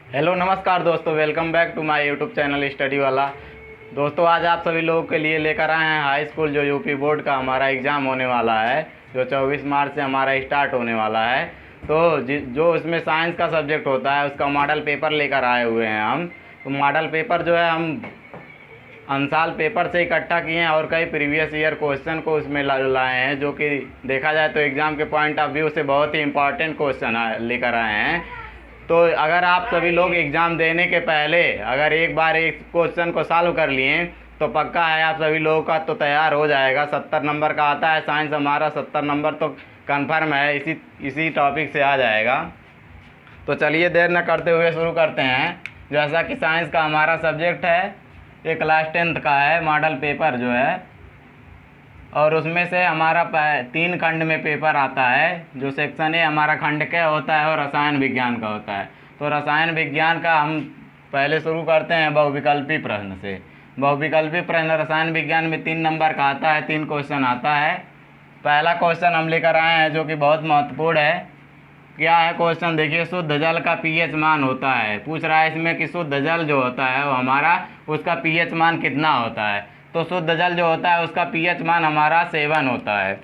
Hello नमस्कार दोस्तों, welcome back to my YouTube channel study वाला। दोस्तों आज आप सभी लोगों के लिए लेकर आए हैं हाई स्कूल जो यूपी बोर्ड का हमारा एग्ज़ाम होने वाला है, जो 24 मार्च से हमारा स्टार्ट होने वाला है। तो जो इसमें साइंस का सब्जेक्ट होता है उसका मॉडल पेपर लेकर आए हुए हैं हम। तो मॉडल पेपर जो है हम अनसाल पेपर से इकट्ठा किए हैं और कई प्रीवियस ईयर क्वेश्चन को उसमें लाए हैं, जो कि देखा जाए तो एग्ज़ाम के पॉइंट ऑफ व्यू से बहुत ही इंपॉर्टेंट क्वेश्चन लेकर आए हैं। तो अगर आप सभी लोग एग्ज़ाम देने के पहले अगर एक बार एक क्वेश्चन को सॉल्व कर लिए तो पक्का है आप सभी लोगों का तो तैयार हो जाएगा। 70 नंबर का आता है साइंस हमारा, 70 नंबर तो कंफर्म है, इसी टॉपिक से आ जाएगा। तो चलिए देर न करते हुए शुरू करते हैं। जैसा कि साइंस का हमारा सब्जेक्ट है, ये क्लास 10th का है मॉडल पेपर जो है, और उसमें से हमारा 3 खंड में पेपर आता है। जो सेक्शन ए हमारा खंड के होता है और रसायन विज्ञान का होता है। तो रसायन विज्ञान का हम पहले शुरू करते हैं बहुविकल्पी प्रश्न से। बहुविकल्पी प्रश्न रसायन विज्ञान में 3 नंबर का आता है, 3 क्वेश्चन आता है। पहला क्वेश्चन हम लेकर आए हैं जो कि बहुत महत्वपूर्ण है। क्या है क्वेश्चन, देखिए, शुद्ध जल का पीएच मान होता है। पूछ रहा है इसमें कि शुद्ध जल जो होता है वो हमारा उसका पीएच मान कितना होता है। तो शुद्ध जल जो होता है उसका पीएच मान हमारा 7 होता है,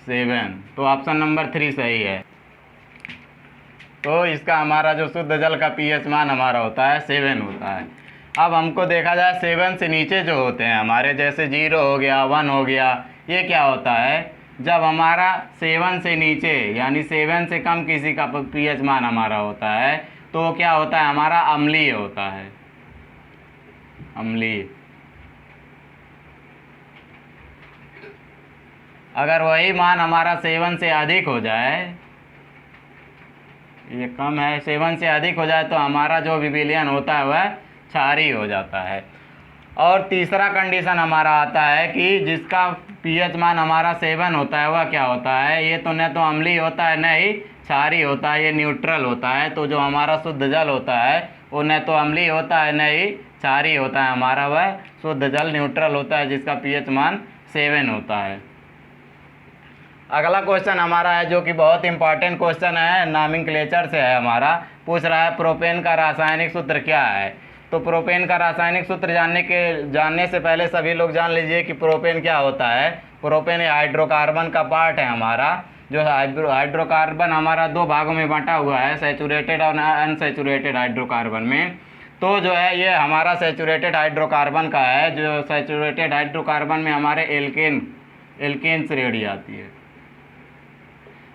7। तो ऑप्शन नंबर 3 सही है। तो इसका हमारा जो शुद्ध जल का पीएच मान हमारा होता है 7 होता है। अब हमको देखा जाए 7 से नीचे जो होते हैं हमारे, जैसे 0 हो गया, 1 हो गया, ये क्या होता है, जब हमारा 7 से नीचे यानी 7 से कम किसी का पीएच मान हमारा होता है तो क्या होता है, हमारा अम्लीय होता है, अम्लीय। अगर वही मान हमारा 7 से अधिक हो जाए, ये कम है, 7 से अधिक हो जाए तो हमारा जो विविलियन होता है वह क्षारीय हो जाता है। और तीसरा कंडीशन हमारा आता है कि जिसका पीएच मान हमारा 7 होता है वह क्या होता है, ये तो न तो अम्लीय होता है न ही क्षारीय होता है, ये न्यूट्रल होता है। तो जो हमारा शुद्ध जल होता है वो न तो अम्लीय होता है न ही क्षारीय होता है, हमारा वह शुद्ध जल न्यूट्रल होता है जिसका पीएच मान 7 होता है। अगला क्वेश्चन हमारा है जो कि बहुत इंपॉर्टेंट क्वेश्चन है, नॉमेनक्लेचर से है हमारा। पूछ रहा है प्रोपेन का रासायनिक सूत्र क्या है। तो प्रोपेन का रासायनिक सूत्र जानने से पहले सभी लोग जान लीजिए कि प्रोपेन क्या होता है। प्रोपेन हाइड्रोकार्बन का पार्ट है हमारा। जो हाइड्रोकार्बन हमारा 2 भागों में बांटा हुआ है, सैचुरेटेड और अनसैचुरेटेड हाइड्रोकार्बन में। तो जो है ये हमारा सैचुरेटेड हाइड्रोकार्बन का है। जो सैचुरेटेड हाइड्रोकार्बन में हमारे एल्केन श्रेणी आती है।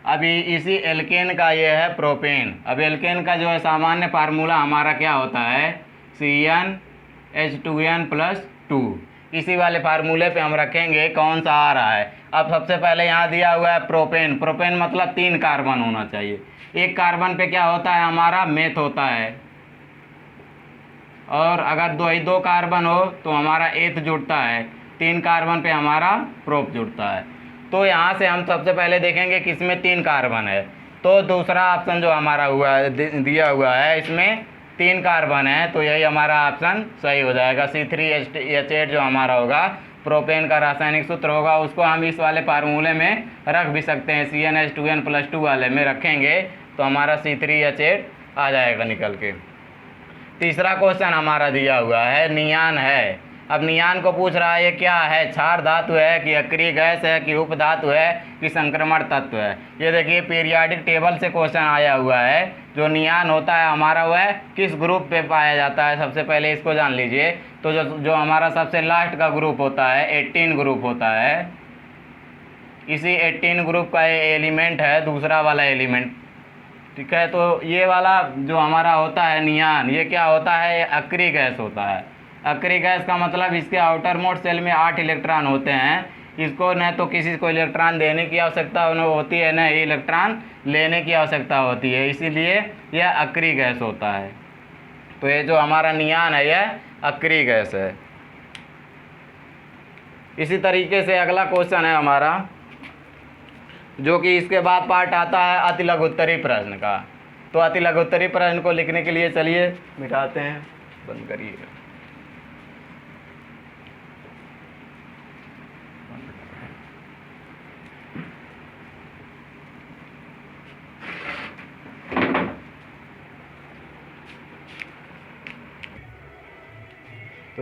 अभी इसी एल्केन का ये है प्रोपेन। अब एल्केन का जो है सामान्य फार्मूला हमारा क्या होता है, CnH2n+2। इसी वाले फार्मूले पे हम रखेंगे कौन सा आ रहा है। अब सबसे पहले यहाँ दिया हुआ है प्रोपेन। प्रोपेन मतलब 3 कार्बन होना चाहिए। एक कार्बन पे क्या होता है, हमारा मेथ होता है, और अगर दो कार्बन हो तो हमारा एथ जुड़ता है, 3 कार्बन पे हमारा प्रोप जुड़ता है। तो यहाँ से हम सबसे पहले देखेंगे कि इसमें 3 कार्बन है। तो दूसरा ऑप्शन जो हमारा हुआ है दिया हुआ है इसमें 3 कार्बन है, तो यही हमारा ऑप्शन सही हो जाएगा। C3H8 जो हमारा होगा प्रोपेन का रासायनिक सूत्र होगा, उसको हम इस वाले फार्मूले में रख भी सकते हैं, CnH2n+2 वाले में रखेंगे तो हमारा C3H8 आ जाएगा निकल के। तीसरा क्वेश्चन हमारा दिया हुआ है नियान है। अब नियान को पूछ रहा है ये क्या है, क्षार धातु है कि अक्रिय गैस है कि उपधातु है कि संक्रमण तत्व है। ये देखिए पीरियाडिक टेबल से क्वेश्चन आया हुआ है। जो नियान होता है हमारा वह किस ग्रुप पे पाया जाता है, सबसे पहले इसको जान लीजिए। तो जो हमारा सबसे लास्ट का ग्रुप होता है 18 ग्रुप होता है, इसी 18 ग्रुप का ये एलिमेंट है, दूसरा वाला एलिमेंट, ठीक है। तो ये वाला जो हमारा होता है नियान, ये क्या होता है, ये अक्रिय गैस होता है। अक्रिय गैस का मतलब इसके आउटर मोस्ट सेल में 8 इलेक्ट्रॉन होते हैं। इसको न तो किसी को इलेक्ट्रॉन देने की आवश्यकता होती है, न ही इलेक्ट्रॉन लेने की आवश्यकता होती है, इसीलिए यह अक्रिय गैस होता है। तो ये जो हमारा नियान है यह अक्रिय गैस है। इसी तरीके से अगला क्वेश्चन है हमारा, जो कि इसके बाद पार्ट आता है अति लघुत्तरी प्रश्न का। तो अति लघुत्तरी प्रश्न को लिखने के लिए चलिए मिटाते हैं, बंद करिए।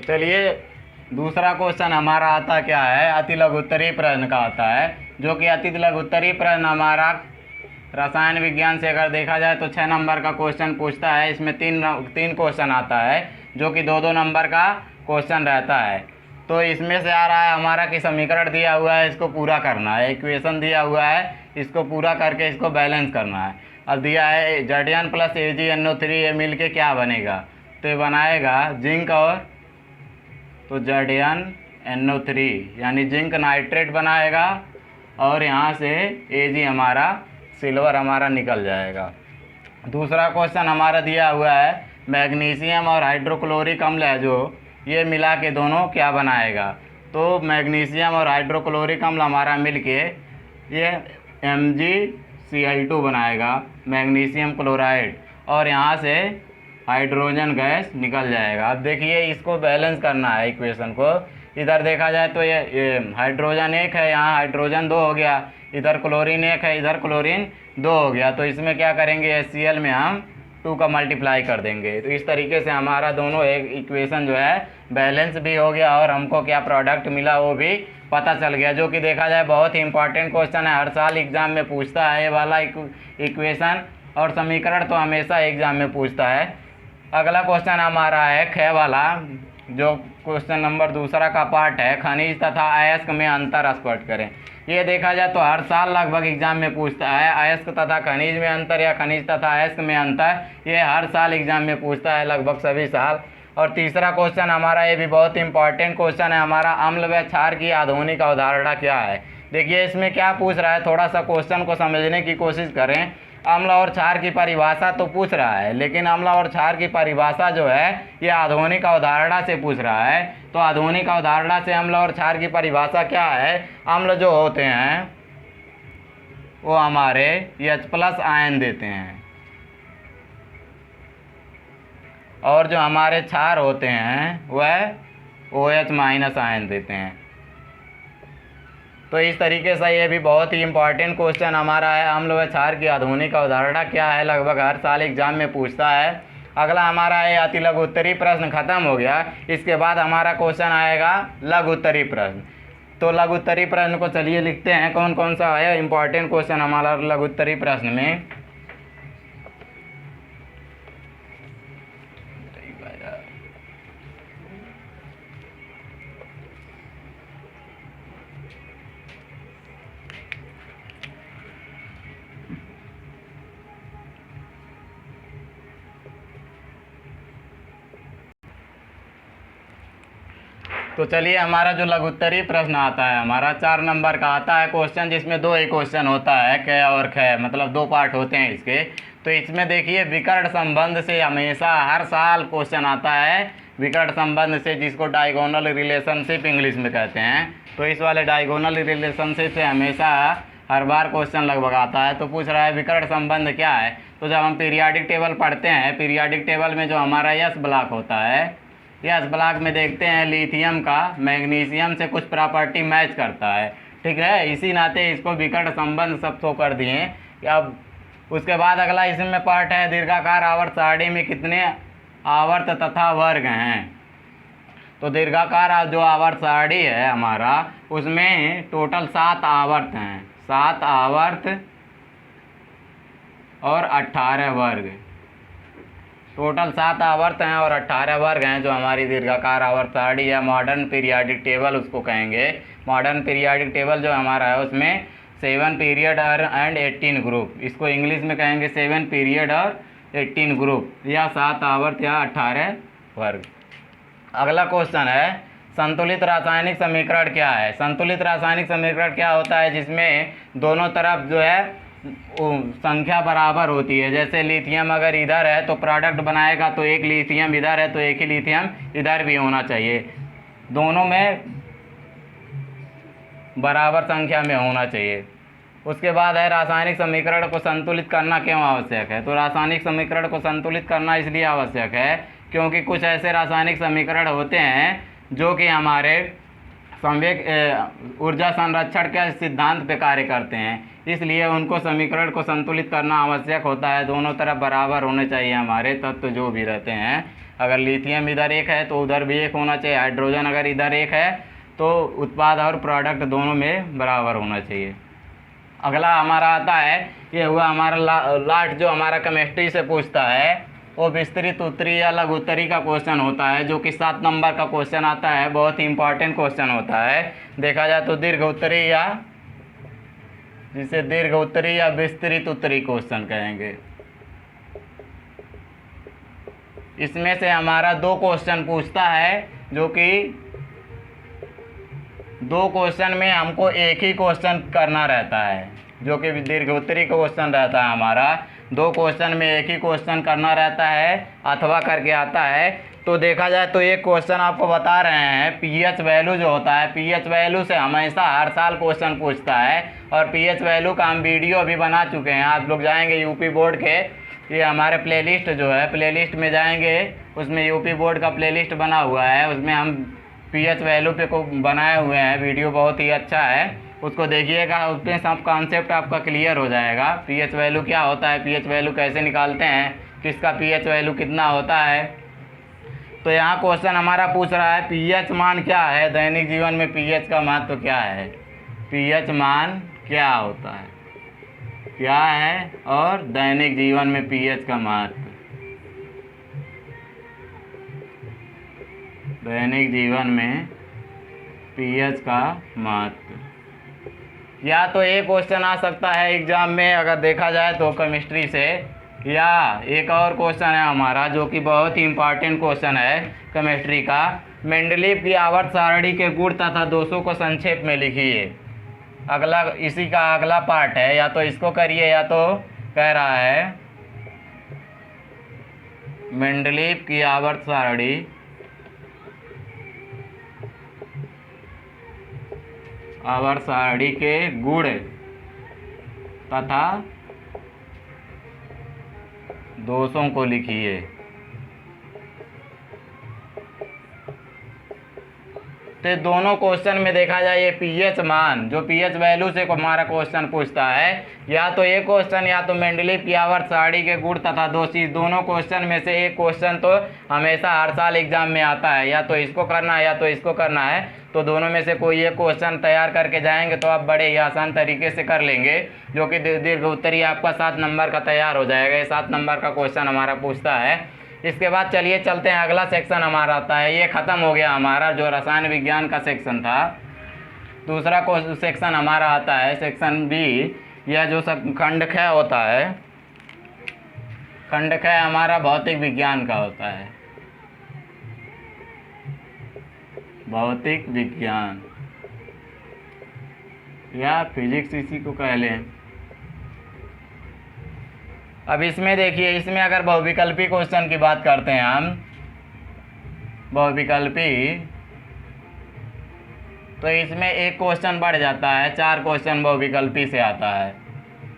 तो चलिए दूसरा क्वेश्चन हमारा आता क्या है, अति लघुत्तरीय प्रश्न का आता है, जो कि अति लघुत्तरीय प्रश्न हमारा रसायन विज्ञान से अगर देखा जाए तो 6 नंबर का क्वेश्चन पूछता है। इसमें तीन क्वेश्चन आता है, जो कि 2-2 नंबर का क्वेश्चन रहता है। तो इसमें से आ रहा है हमारा कि समीकरण दिया हुआ है, इसको पूरा करना है, इक्वेशन दिया हुआ है, इसको पूरा करके इसको बैलेंस करना है। अब दिया है Zn + AgNO3, ये मिल के क्या बनेगा, तो ये बनाएगा जिंक, और तो ZnNO3 यानी जिंक नाइट्रेट बनाएगा, और यहाँ से Ag हमारा सिल्वर हमारा निकल जाएगा। दूसरा क्वेश्चन हमारा दिया हुआ है मैग्नीशियम और हाइड्रोक्लोरिक अम्ल है जो, ये मिला के दोनों क्या बनाएगा, तो मैग्नीशियम और हाइड्रोक्लोरिक अम्ल हमारा मिलके ये MgCl2 बनाएगा, मैग्नीशियम क्लोराइड, और यहाँ से हाइड्रोजन गैस निकल जाएगा। अब देखिए इसको बैलेंस करना है इक्वेशन को। इधर देखा जाए तो ये हाइड्रोजन 1 है, यहाँ हाइड्रोजन 2 हो गया, इधर क्लोरीन 1 है, इधर क्लोरीन 2 हो गया। तो इसमें क्या करेंगे, HCl में हम 2 का मल्टीप्लाई कर देंगे। तो इस तरीके से हमारा दोनों एक इक्वेशन जो है बैलेंस भी हो गया, और हमको क्या प्रोडक्ट मिला वो भी पता चल गया, जो कि देखा जाए बहुत ही इंपॉर्टेंट क्वेश्चन है। हर साल एग्ज़ाम में पूछता है ये वाला इक्वेशन और समीकरण, तो हमेशा एग्ज़ाम में पूछता है। अगला क्वेश्चन हमारा है ख वाला, जो क्वेश्चन नंबर दूसरा का पार्ट है, खनिज तथा अयस्क में अंतर स्पष्ट करें। ये देखा जाए तो हर साल लगभग एग्जाम में पूछता है, अयस्क तथा खनिज में अंतर या खनिज तथा अयस्क में अंतर, ये हर साल एग्जाम में पूछता है, लगभग सभी साल। और तीसरा क्वेश्चन हमारा, ये भी बहुत इंपॉर्टेंट क्वेश्चन है हमारा, अम्ल व क्षार की आधुनिक अवधारणा क्या है। देखिए इसमें क्या पूछ रहा है, थोड़ा सा क्वेश्चन को समझने की कोशिश करें। अम्ल और क्षार की परिभाषा तो पूछ रहा है, लेकिन अम्ल और क्षार की परिभाषा जो है ये आधुनिक अवधारणा से पूछ रहा है। तो आधुनिक अवधारणा से अम्ल और क्षार की परिभाषा क्या है, अम्ल जो होते हैं वो हमारे H+ आयन देते हैं, और जो हमारे क्षार होते हैं वह OH- आयन देते हैं। तो इस तरीके से ये भी बहुत ही इंपॉर्टेंट क्वेश्चन हमारा है, अम्ल व क्षार की आधुनिक अवधारणा क्या है, लगभग हर साल एग्जाम में पूछता है। अगला हमारा ये अति लघु उत्तरीय प्रश्न खत्म हो गया। इसके बाद हमारा क्वेश्चन आएगा लघु उत्तरीय प्रश्न। तो लघु उत्तरीय प्रश्न को चलिए लिखते हैं, कौन कौन सा है इंपॉर्टेंट क्वेश्चन हमारा लघु उत्तरीय प्रश्न में। तो चलिए हमारा जो लघु उत्तरीय प्रश्न आता है हमारा 4 नंबर का आता है क्वेश्चन, जिसमें 2 ही क्वेश्चन होता है, क और ख, मतलब 2 पार्ट होते हैं इसके। तो इसमें देखिए विकर्ण संबंध से हमेशा हर साल क्वेश्चन आता है, विकर्ण संबंध से, जिसको डायगोनल रिलेशनशिप इंग्लिश में कहते हैं। तो इस वाले डायगोनल रिलेशनशिप से हमेशा हर बार क्वेश्चन लगभग आता है। तो पूछ रहा है विकर्ण संबंध क्या है। तो जब हम पीरियाडिक टेबल पढ़ते हैं, पीरियाडिक टेबल में जो हमारा यस ब्लॉक होता है, यस ब्लॉक में देखते हैं लिथियम का मैग्नीशियम से कुछ प्रॉपर्टी मैच करता है, ठीक है। इसी नाते इसको विकर्ण संबंध सब शो कर दिए। अब उसके बाद अगला इसमें पार्ट है दीर्घाकार आवर्त सारणी में कितने आवर्त तथा वर्ग हैं। तो दीर्घाकार जो आवर्त सारणी है हमारा, उसमें टोटल 7 आवर्त हैं, 7 आवर्त और 18 वर्ग, टोटल 7 आवर्त हैं और 18 वर्ग हैं जो हमारी दीर्घाकार आवर्त सारणी है। मॉडर्न पीरियाडिक टेबल उसको कहेंगे। मॉडर्न पीरियाडिक टेबल जो हमारा है उसमें 7 पीरियड एंड 18 ग्रुप, इसको इंग्लिश में कहेंगे 7 पीरियड और 18 ग्रुप, या 7 आवर्त या 18 वर्ग। अगला क्वेश्चन है संतुलित रासायनिक समीकरण क्या है। संतुलित रासायनिक समीकरण क्या होता है, जिसमें दोनों तरफ जो है संख्या बराबर होती है। जैसे लिथियम अगर इधर है तो प्रोडक्ट बनाएगा, तो एक लिथियम इधर है तो एक ही लिथियम इधर भी होना चाहिए, दोनों में बराबर संख्या में होना चाहिए। उसके बाद है रासायनिक समीकरण को संतुलित करना क्यों आवश्यक है। तो रासायनिक समीकरण को संतुलित करना इसलिए आवश्यक है क्योंकि कुछ ऐसे रासायनिक समीकरण होते हैं जो कि हमारे संवेग ऊर्जा संरक्षण के सिद्धांत पे कार्य करते हैं, इसलिए उनको समीकरण को संतुलित करना आवश्यक होता है। दोनों तरफ बराबर होने चाहिए हमारे तत्व जो भी रहते हैं। अगर लिथियम इधर एक है तो उधर भी एक होना चाहिए, हाइड्रोजन अगर इधर एक है तो उत्पाद और प्रोडक्ट दोनों में बराबर होना चाहिए। अगला हमारा आता है, ये हुआ हमारा लास्ट जो हमारा केमिस्ट्री से पूछता है, वो विस्तृत उत्तरी या लघु उत्तरी का क्वेश्चन होता है, जो कि 7 नंबर का क्वेश्चन आता है। बहुत ही इंपॉर्टेंट क्वेश्चन होता है। देखा जाए तो दीर्घ उत्तरी या जिसे दीर्घ उत्तरी या विस्तृत उत्तरी क्वेश्चन कहेंगे। इसमें से हमारा 2 क्वेश्चन पूछता है, जो कि 2 क्वेश्चन में हमको एक ही क्वेश्चन करना रहता है, जो कि दीर्घ उत्तरी क्वेश्चन रहता है हमारा। 2 क्वेश्चन में एक ही क्वेश्चन करना रहता है अथवा करके आता है। तो देखा जाए तो एक क्वेश्चन आपको बता रहे हैं, पीएच वैल्यू जो होता है, पीएच वैल्यू से हमेशा हर साल क्वेश्चन पूछता है। और पीएच वैल्यू का हम वीडियो अभी बना चुके हैं। आप लोग जाएंगे यूपी बोर्ड के, ये हमारे प्लेलिस्ट जो है, प्लेलिस्ट में जाएंगे, उसमें यूपी बोर्ड का प्लेलिस्ट बना हुआ है, उसमें हम पीएच वैल्यू पे को बनाए हुए हैं। वीडियो बहुत ही अच्छा है, उसको देखिएगा, उसमें सब कॉन्सेप्ट आपका क्लियर हो जाएगा। पीएच वैल्यू क्या होता है, पीएच वैल्यू कैसे निकालते हैं, किसका पीएच वैल्यू कितना होता है। तो यहाँ क्वेश्चन हमारा पूछ रहा है पीएच मान क्या है, दैनिक जीवन में पीएच का महत्व क्या है, पीएच मान क्या होता है, क्या है, और दैनिक जीवन में पीएच का महत्व। दैनिक जीवन में पीएच का महत्व। या तो एक क्वेश्चन आ सकता है एग्जाम में अगर देखा जाए तो केमिस्ट्री से, या एक और क्वेश्चन है हमारा जो कि बहुत ही इम्पॉर्टेंट क्वेश्चन है केमिस्ट्री का, मेंडलीव की आवर्त सारणी के गुण तथा दोषों को संक्षेप में लिखिए। अगला इसी का अगला पार्ट है, या तो इसको करिए या तो कह रहा है मेंडलीव की आवर्त सारणी के गुण तथा दोषों को लिखिए। तो दोनों क्वेश्चन में देखा जाए ये पीएच मान, जो पीएच वैल्यू से हमारा क्वेश्चन पूछता है, या तो एक क्वेश्चन या तो मेंडलीव की आवर्त सारणी के गुण तथा दोष, दोनों क्वेश्चन में से एक क्वेश्चन तो हमेशा हर साल एग्जाम में आता है। या तो इसको करना है या तो इसको करना है, तो दोनों में से कोई एक क्वेश्चन तैयार करके जाएंगे तो आप बड़े ही आसान तरीके से कर लेंगे, जो कि दीर्घ उत्तरी आपका 7 नंबर का तैयार हो जाएगा। ये 7 नंबर का क्वेश्चन हमारा पूछता है। इसके बाद चलिए चलते हैं, अगला सेक्शन हमारा आता है, ये ख़त्म हो गया हमारा जो रसायन विज्ञान का सेक्शन था। दूसरा सेक्शन हमारा आता है सेक्शन बी, यह जो खंड ख होता है, खंड ख हमारा भौतिक विज्ञान का होता है, भौतिक विज्ञान या फिजिक्स इसी को कह लें। अब इसमें देखिए, इसमें अगर बहुविकल्पी क्वेश्चन की बात करते हैं हम, बहुविकल्पी, तो इसमें एक क्वेश्चन बढ़ जाता है, 4 क्वेश्चन बहुविकल्पी से आता है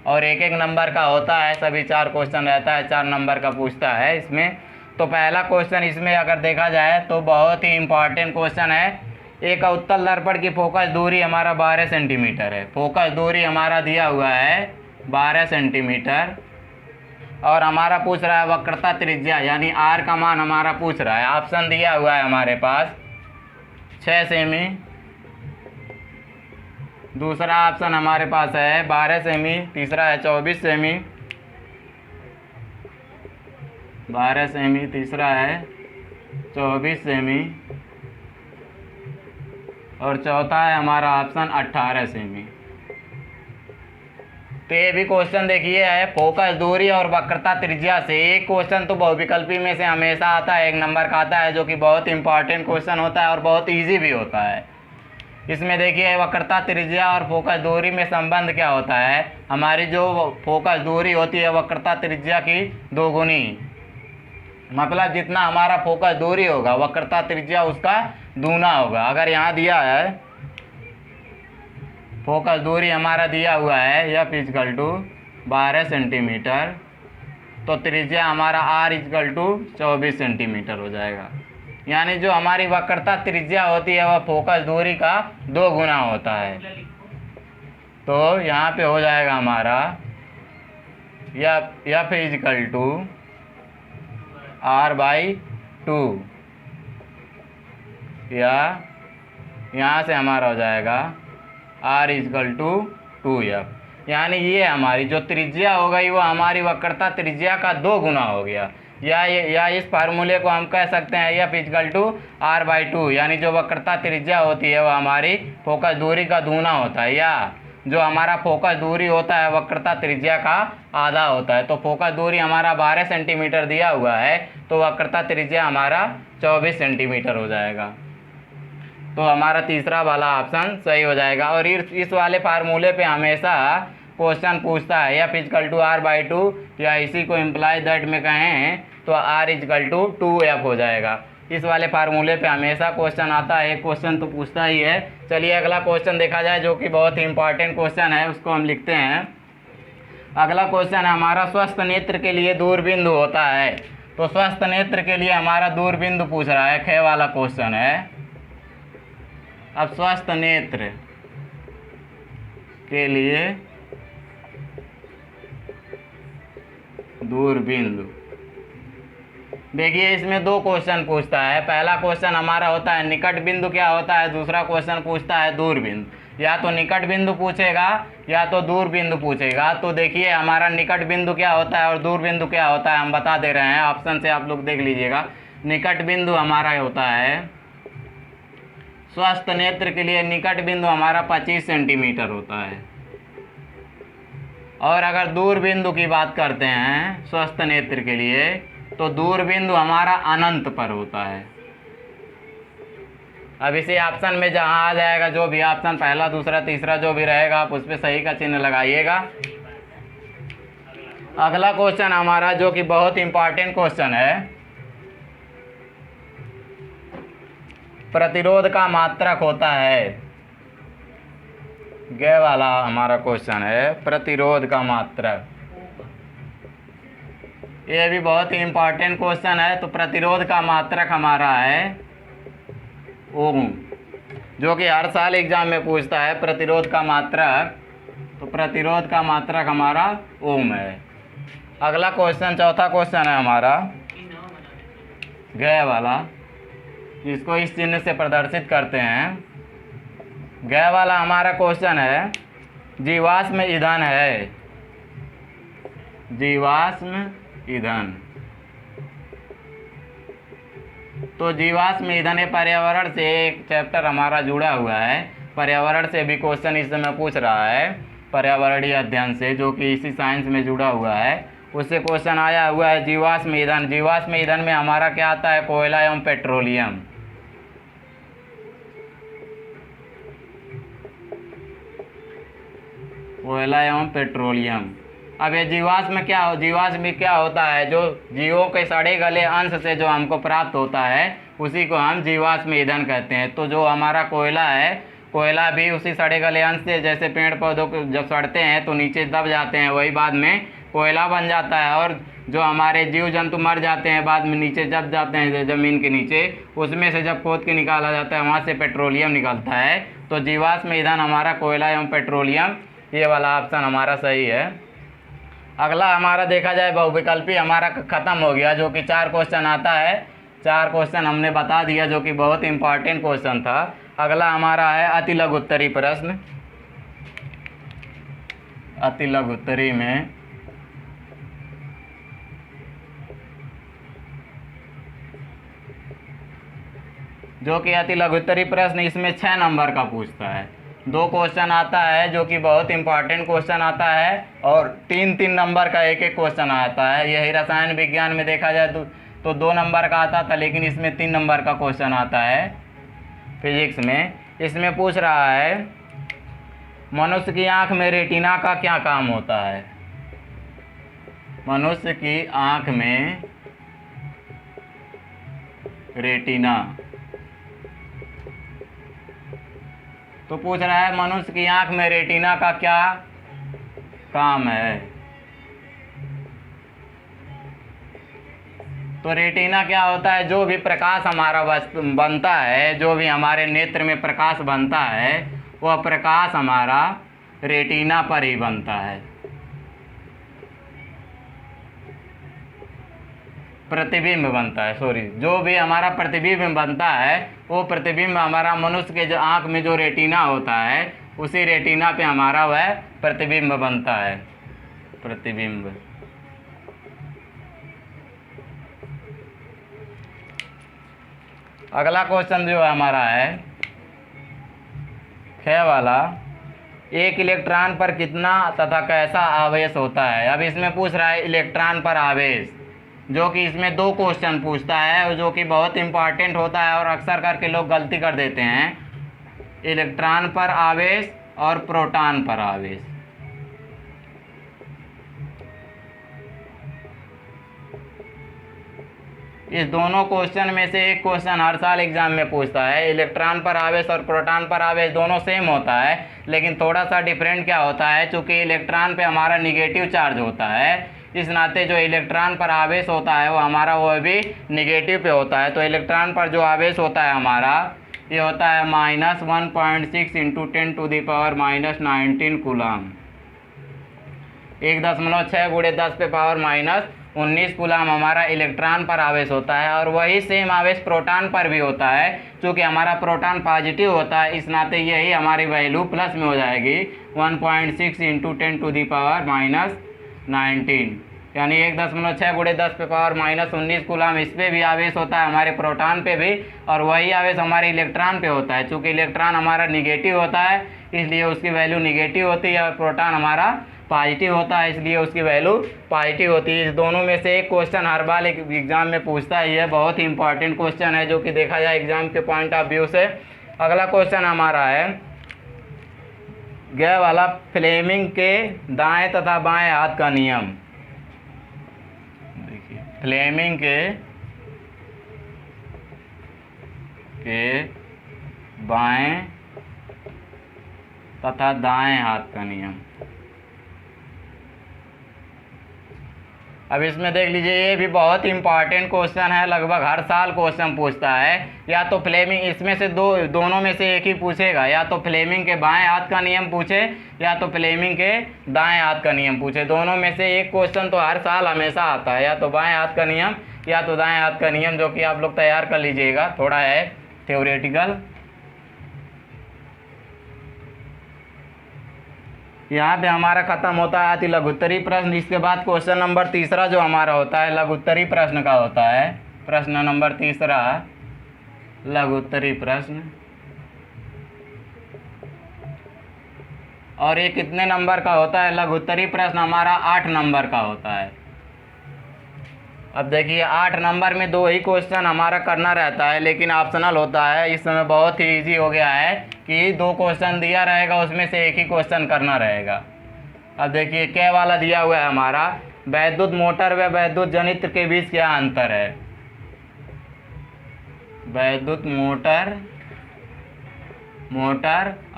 और एक एक नंबर का होता है, सभी 4 क्वेश्चन रहता है, 4 नंबर का पूछता है इसमें। तो पहला क्वेश्चन इसमें अगर देखा जाए तो बहुत ही इम्पॉर्टेंट क्वेश्चन है। एक उत्तल दर्पण की फोकस दूरी हमारा 12 सेंटीमीटर है, फोकस दूरी हमारा दिया हुआ है 12 सेंटीमीटर, और हमारा पूछ रहा है वक्रता त्रिज्या यानी आर का मान हमारा पूछ रहा है। ऑप्शन दिया हुआ है हमारे पास 6 सेमी, दूसरा ऑप्शन हमारे पास है 12 सेमी, तीसरा है 24 सेमी, 12 सेमी, तीसरा है 24 सेमी, और चौथा है हमारा ऑप्शन 18 सेमी। तो ये भी क्वेश्चन देखिए है फोकस दूरी और वक्रता त्रिज्या से। एक क्वेश्चन तो बहुविकल्पी में से हमेशा आता है, 1 नंबर का आता है, जो कि बहुत इंपॉर्टेंट क्वेश्चन होता है और बहुत इजी भी होता है। इसमें देखिए वक्रता त्रिज्या और फोकस दूरी में संबंध क्या होता है, हमारी जो फोकस दूरी होती है वक्रता त्रिज्या की 2 गुनी, मतलब जितना हमारा फोकस दूरी होगा वक्रता त्रिज्या उसका दूना होगा। अगर यहाँ दिया है फोकस दूरी हमारा दिया हुआ है या फिजिकल टू 12 सेंटीमीटर, तो त्रिज्या हमारा r इक्वल टू 24 सेंटीमीटर हो जाएगा। यानी जो हमारी वक्रता त्रिज्या होती है वह फोकस दूरी का 2 गुना होता है। तो यहाँ पे हो जाएगा हमारा F इजिकल टू R/2, या यहाँ से हमारा हो जाएगा R इजिकल टू 2F। यानी ये हमारी जो त्रिज्या हो गई वो हमारी वक्रता त्रिज्या का 2 गुना हो गया। या इस फार्मूले को हम कह सकते हैं F इजिकल टू R/2, यानी जो वक्रता त्रिज्या होती है वह हमारी फोकस दूरी का दूना होता है, या जो हमारा फोकस दूरी होता है वक्रता त्रिज्या का आधा होता है। तो फोकस दूरी हमारा 12 सेंटीमीटर दिया हुआ है, तो वक्रता त्रिज्या हमारा 24 सेंटीमीटर हो जाएगा। तो हमारा तीसरा वाला ऑप्शन सही हो जाएगा। और इस वाले फार्मूले पे हमेशा क्वेश्चन पूछता है F इजिकल टू R/2, या इसी को इम्प्लाई दैट में कहें तो R इजिकल टू 2F हो जाएगा। इस वाले फार्मूले पे हमेशा क्वेश्चन आता है, एक क्वेश्चन तो पूछता ही है। चलिए अगला क्वेश्चन देखा जाए, जो कि बहुत ही इंपॉर्टेंट क्वेश्चन है, उसको हम लिखते हैं। अगला क्वेश्चन है हमारा, स्वस्थ नेत्र के लिए दूरबिंदु होता है। तो स्वस्थ नेत्र के लिए हमारा दूरबिंदु पूछ रहा है, ख वाला क्वेश्चन है। अब स्वस्थ नेत्र के लिए दूरबिंदु, देखिए इसमें 2 क्वेश्चन पूछता है। पहला क्वेश्चन हमारा होता है निकट बिंदु क्या होता है, दूसरा क्वेश्चन पूछता है दूर बिंदु। या तो निकट बिंदु पूछेगा या तो दूर बिंदु पूछेगा। तो देखिए हमारा निकट बिंदु क्या होता है और दूर बिंदु क्या होता है हम बता दे रहे हैं, ऑप्शन से आप लोग देख लीजिएगा। निकट बिंदु हमारा होता है, स्वस्थ नेत्र के लिए निकट बिंदु हमारा 25 सेंटीमीटर होता है। और अगर दूर बिंदु की बात करते हैं स्वस्थ नेत्र के लिए, तो दूर बिंदु हमारा अनंत पर होता है। अब इसी ऑप्शन में जहां आ जाएगा, जो भी ऑप्शन पहला दूसरा तीसरा जो भी रहेगा, आप उस पर सही का चिन्ह लगाइएगा। अगला क्वेश्चन हमारा, जो कि बहुत इंपॉर्टेंट क्वेश्चन है, प्रतिरोध का मात्रक होता है। ग वाला हमारा क्वेश्चन है, प्रतिरोध का मात्रक। ये भी बहुत ही इंपॉर्टेंट क्वेश्चन है। तो प्रतिरोध का मात्रक हमारा है ओम, जो कि हर साल एग्जाम में पूछता है प्रतिरोध का मात्रक। तो प्रतिरोध का मात्रक हमारा ओम है। अगला क्वेश्चन, चौथा क्वेश्चन है हमारा ग वाला, जिसको इस चिन्ह से प्रदर्शित करते हैं। ग वाला हमारा क्वेश्चन है, जीवाश्म ईंधन है, जीवाश्म ईंधन। तो जीवाश्म ईंधन पर्यावरण से एक चैप्टर हमारा जुड़ा हुआ है, पर्यावरण से भी क्वेश्चन इस समय पूछ रहा है, पर्यावरणीय अध्ययन से, जो कि इसी साइंस में जुड़ा हुआ है, उससे क्वेश्चन आया हुआ है जीवाश्म ईंधन। जीवाश्म ईंधन में हमारा क्या आता है, कोयला एवं पेट्रोलियम। कोयला एवं पेट्रोलियम। अब ये जीवाश्म में क्या होता है, जो जीवों के सड़े गले अंश से जो हमको प्राप्त होता है उसी को हम जीवाश्म ईंधन कहते हैं। तो जो हमारा कोयला है, कोयला भी उसी सड़े गले अंश से, जैसे पेड़ पौधों को जब सड़ते हैं तो नीचे दब जाते हैं, वही बाद में कोयला बन जाता है। और जो हमारे जीव जंतु मर जाते हैं बाद में नीचे जब जाते हैं ज़मीन के नीचे, उसमें से जब खोद के निकाला जाता है वहाँ से पेट्रोलियम निकलता है। तो जीवाश्म ईंधन हमारा कोयला एवं पेट्रोलियम, ये वाला ऑप्शन हमारा सही है। अगला हमारा देखा जाए बहुविकल्पी हमारा ख़त्म हो गया, जो कि 4 क्वेश्चन आता है। 4 क्वेश्चन हमने बता दिया, जो कि बहुत इंपॉर्टेंट क्वेश्चन था। अगला हमारा है अति लघु उत्तरी प्रश्न। अति लघु उत्तरी में जो कि अति लघु उत्तरी प्रश्न, इसमें 6 नंबर का पूछता है। 2 क्वेश्चन आता है, जो कि बहुत इंपॉर्टेंट क्वेश्चन आता है, और 3-3 नंबर का एक क्वेश्चन आता है। यही रसायन विज्ञान में देखा जाए तो 2 नंबर का आता था, लेकिन इसमें 3 नंबर का क्वेश्चन आता है फिजिक्स में। इसमें पूछ रहा है मनुष्य की आंख में रेटिना का क्या काम होता है। मनुष्य की आंख में रेटिना, तो पूछ रहा है मनुष्य की आंख में रेटिना का क्या काम है। तो रेटिना क्या होता है, जो भी प्रकाश हमारा बनता है, जो भी हमारे नेत्र में प्रकाश बनता है वह प्रकाश हमारा रेटिना पर ही बनता है। प्रतिबिंब बनता है, सॉरी, जो भी हमारा प्रतिबिंब बनता है वो प्रतिबिंब हमारा मनुष्य के जो आँख में जो रेटिना होता है उसी रेटिना पे हमारा वह प्रतिबिंब बनता है, प्रतिबिंब। अगला क्वेश्चन जो हमारा है ख वाला, एक इलेक्ट्रॉन पर कितना तथा कैसा आवेश होता है। अब इसमें पूछ रहा है इलेक्ट्रॉन पर आवेश, जो कि इसमें दो क्वेश्चन पूछता है जो कि बहुत इंपॉर्टेंट होता है और अक्सर करके लोग गलती कर देते हैं। इलेक्ट्रॉन पर आवेश और प्रोटॉन पर आवेश। इस दोनों क्वेश्चन में से एक क्वेश्चन हर साल एग्जाम में पूछता है। इलेक्ट्रॉन पर आवेश और प्रोटॉन पर आवेश दोनों सेम होता है, लेकिन थोड़ा सा डिफरेंट क्या होता है, चूँकि इलेक्ट्रॉन पे हमारा निगेटिव चार्ज होता है, इस नाते जो इलेक्ट्रॉन पर आवेश होता है वो हमारा वो भी निगेटिव पे होता है। तो इलेक्ट्रॉन पर जो आवेश होता है हमारा ये होता है -1.6 इंटू 10⁻⁻19 कूलम। 1.6 × 10⁻⁻19 कूलम हमारा इलेक्ट्रॉन पर आवेश होता है। और वही सेम आवेश प्रोटॉन पर भी होता है, क्योंकि हमारा प्रोटॉन पॉजिटिव होता है, इस नाते यही हमारी वैल्यू प्लस में हो जाएगी 1.6 इंटू 10⁻⁻19, यानी 1.6 × 10⁻⁻19 कूलम इस पर भी आवेश होता है, हमारे प्रोटॉन पे भी, और वही आवेश हमारे इलेक्ट्रॉन पे होता है। चूँकि इलेक्ट्रॉन हमारा निगेटिव होता है इसलिए उसकी वैल्यू निगेटिव होती है, और प्रोटॉन हमारा पॉजिटिव होता है इसलिए उसकी वैल्यू पॉजिटिव होती है। इस दोनों में से एक क्वेश्चन हर बार एक एग्जाम में पूछता है, यह बहुत ही इंपॉर्टेंट क्वेश्चन है जो कि देखा जाए एग्जाम के पॉइंट ऑफ व्यू से। अगला क्वेश्चन हमारा है गया वाला, फ्लेमिंग के दाएं तथा बाएं हाथ का नियम। देखिए, फ्लेमिंग के बाएं तथा दाएं हाथ का नियम। अब इसमें देख लीजिए, ये भी बहुत इंपॉर्टेंट क्वेश्चन है, लगभग हर साल क्वेश्चन पूछता है। या तो फ्लेमिंग, इसमें से दोनों में से एक ही पूछेगा, या तो फ्लेमिंग के बाएं हाथ का नियम पूछे या तो फ्लेमिंग के दाएं हाथ का नियम पूछे। दोनों में से एक क्वेश्चन तो हर साल हमेशा आता है, या तो बाएं हाथ का नियम या तो दाएं हाथ का नियम, जो कि आप लोग तैयार कर लीजिएगा, थोड़ा है थ्योरेटिकल। यहाँ पे हमारा खत्म होता है अति लघुत्तरी प्रश्न। इसके बाद क्वेश्चन नंबर तीसरा जो हमारा होता है लघुत्तरी प्रश्न का होता है। प्रश्न नंबर तीसरा लघुत्तरी प्रश्न, और ये कितने नंबर का होता है? लघुत्तरी प्रश्न हमारा 8 नंबर का होता है। अब देखिए 8 नंबर में 2 ही क्वेश्चन हमारा करना रहता है, लेकिन ऑप्शनल होता है। इस समय बहुत ही इजी हो गया है कि 2 क्वेश्चन दिया रहेगा, उसमें से एक ही क्वेश्चन करना रहेगा। अब देखिए क्या वाला दिया हुआ है हमारा, वैद्युत मोटर व वैद्युत जनित्र के बीच क्या अंतर है? वैद्युत मोटर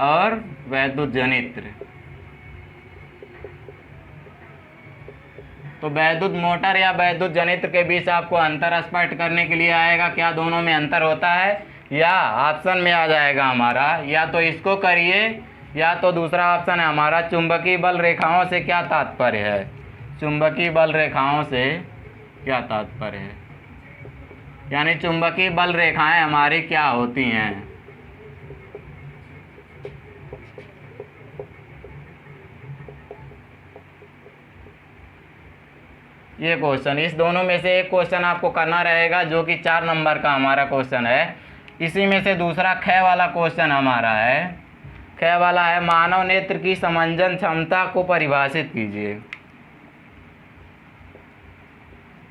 और वैद्युत जनित्र। तो वैद्युत मोटर या वैद्युत जनित्र के बीच आपको अंतर स्पष्ट करने के लिए आएगा, क्या दोनों में अंतर होता है, या ऑप्शन में आ जाएगा हमारा, या तो इसको करिए या तो दूसरा ऑप्शन है हमारा, चुंबकीय बल रेखाओं से क्या तात्पर्य है? चुंबकीय बल रेखाओं से क्या तात्पर्य है, यानी चुंबकीय बल रेखाएं हमारी क्या होती हैं? ये क्वेश्चन, इस दोनों में से एक क्वेश्चन आपको करना रहेगा, जो कि 4 नंबर का हमारा क्वेश्चन है। इसी में से दूसरा ख वाला क्वेश्चन हमारा है। ख वाला है, मानव नेत्र की समंजन क्षमता को परिभाषित कीजिए।